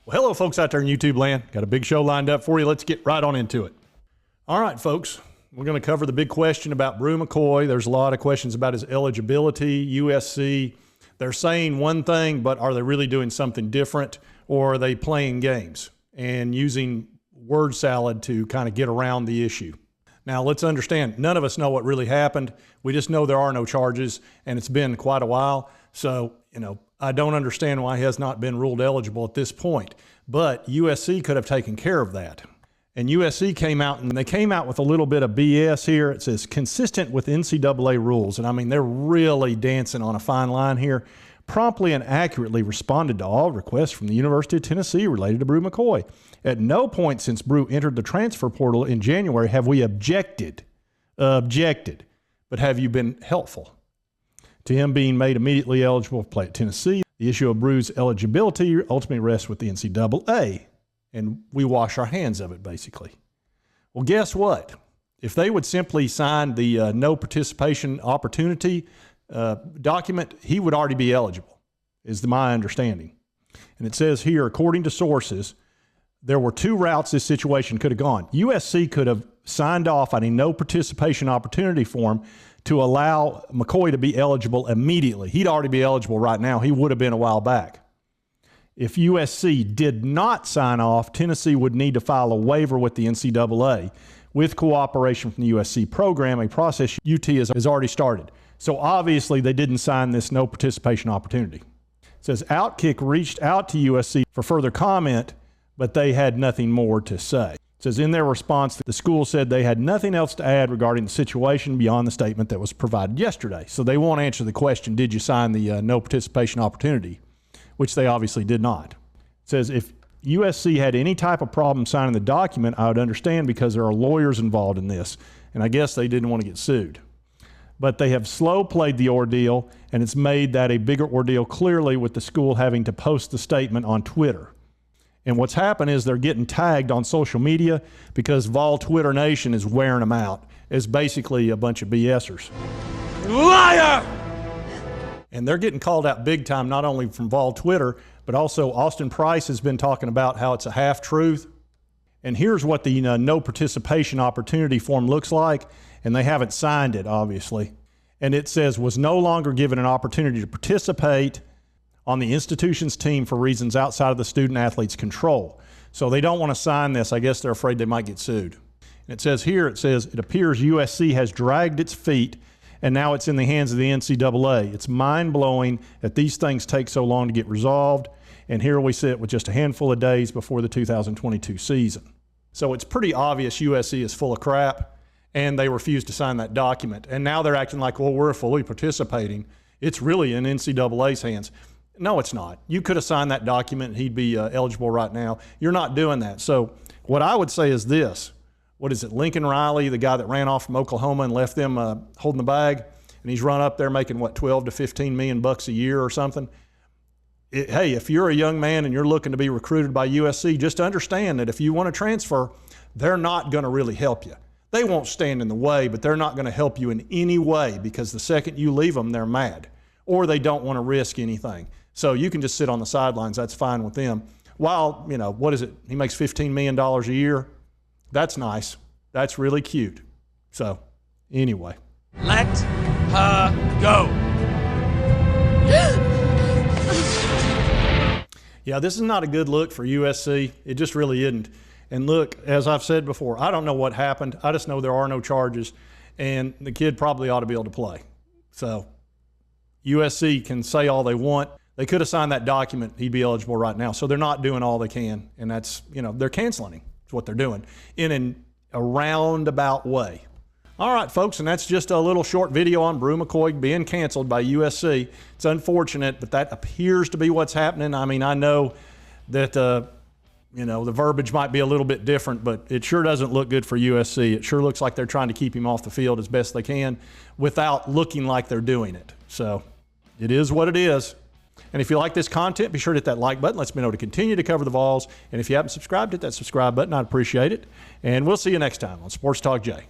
Well, hello, folks out there in YouTube land. Got a big show lined up for you. Let's get right on into it. All right, folks, we're going to cover the big question about Bru Mccoy. There's a lot of questions about his eligibility, USC. They're saying one thing, but are they really doing something different, or are they playing games and using word salad to kind of get around the issue? Now, let's understand, none of us know what really happened. We just know there are no charges, and it's been quite a while. So, I don't understand why he has not been ruled eligible at this point. But USC could have taken care of that. And USC came out, and they came out with a little bit of BS here. It says, consistent with NCAA rules. And I mean, they're really dancing on a fine line here. Promptly and accurately responded to all requests from the University of Tennessee related to Bru Mccoy. At no point since Bru entered the transfer portal in January have we objected, but have you been helpful to him being made immediately eligible to play at Tennessee? The issue of Bru's eligibility ultimately rests with the NCAA, and we wash our hands of it, basically. Well, guess what? If they would simply sign the no participation opportunity document, he would already be eligible, is my understanding. And it says here, according to sources, there were two routes this situation could have gone. USC could have signed off on a no participation opportunity form to allow McCoy to be eligible immediately. He'd already be eligible right now. He would have been a while back. If USC did not sign off, Tennessee would need to file a waiver with the NCAA with cooperation from the USC program, a process UT has already started. So obviously they didn't sign this no participation opportunity. It says Outkick reached out to USC for further comment, but they had nothing more to say. It says in their response, the school said they had nothing else to add regarding the situation beyond the statement that was provided yesterday. So they won't answer the question, did you sign the no participation opportunity, which they obviously did not. It says if USC had any type of problem signing the document, I would understand because there are lawyers involved in this, and I guess they didn't want to get sued. But they have slow played the ordeal, and it's made that a bigger ordeal clearly with the school having to post the statement on Twitter. And what's happened is they're getting tagged on social media because Vol Twitter Nation is wearing them out as basically a bunch of BSers. Liar! And they're getting called out big time, not only from Vol Twitter, but also Austin Price has been talking about how it's a half-truth. And here's what the no participation opportunity form looks like, and they haven't signed it, obviously. And it says, was no longer given an opportunity to participate on the institution's team for reasons outside of the student-athlete's control. So they don't want to sign this. I guess they're afraid they might get sued. And it says here, it appears USC has dragged its feet, and now it's in the hands of the NCAA. It's mind-blowing that these things take so long to get resolved, and here we sit with just a handful of days before the 2022 season. So it's pretty obvious USC is full of crap, and they refused to sign that document. And now they're acting like, well, we're fully participating. It's really in NCAA's hands. No, it's not. You could have signed that document and he'd be eligible right now. You're not doing that. So what I would say is this. What is it? Lincoln Riley, the guy that ran off from Oklahoma and left them holding the bag, and he's run up there making, what, 12 to 15 million bucks a year or something. Hey, if you're a young man and you're looking to be recruited by USC, just understand that if you want to transfer, they're not going to really help you. They won't stand in the way, but they're not going to help you in any way because the second you leave them, they're mad or they don't want to risk anything. So you can just sit on the sidelines. That's fine with them. While, what is it? He makes $15 million a year. That's nice. That's really cute. So anyway. Let her go. Yeah, this is not a good look for USC. It just really isn't. And look, as I've said before, I don't know what happened. I just know there are no charges, and the kid probably ought to be able to play. So USC can say all they want. They could have signed that document. He'd be eligible right now. So they're not doing all they can, and that's, they're canceling him. That's what they're doing in a roundabout way. All right, folks, and that's just a little short video on Bru Mccoy being canceled by USC. It's unfortunate, but that appears to be what's happening. I mean, I know that, the verbiage might be a little bit different, but it sure doesn't look good for USC. It sure looks like they're trying to keep him off the field as best they can without looking like they're doing it. So it is what it is. And if you like this content, be sure to hit that like button. Lets me know to continue to cover the Vols. And if you haven't subscribed, hit that subscribe button. I'd appreciate it. And we'll see you next time on Sports Talk J.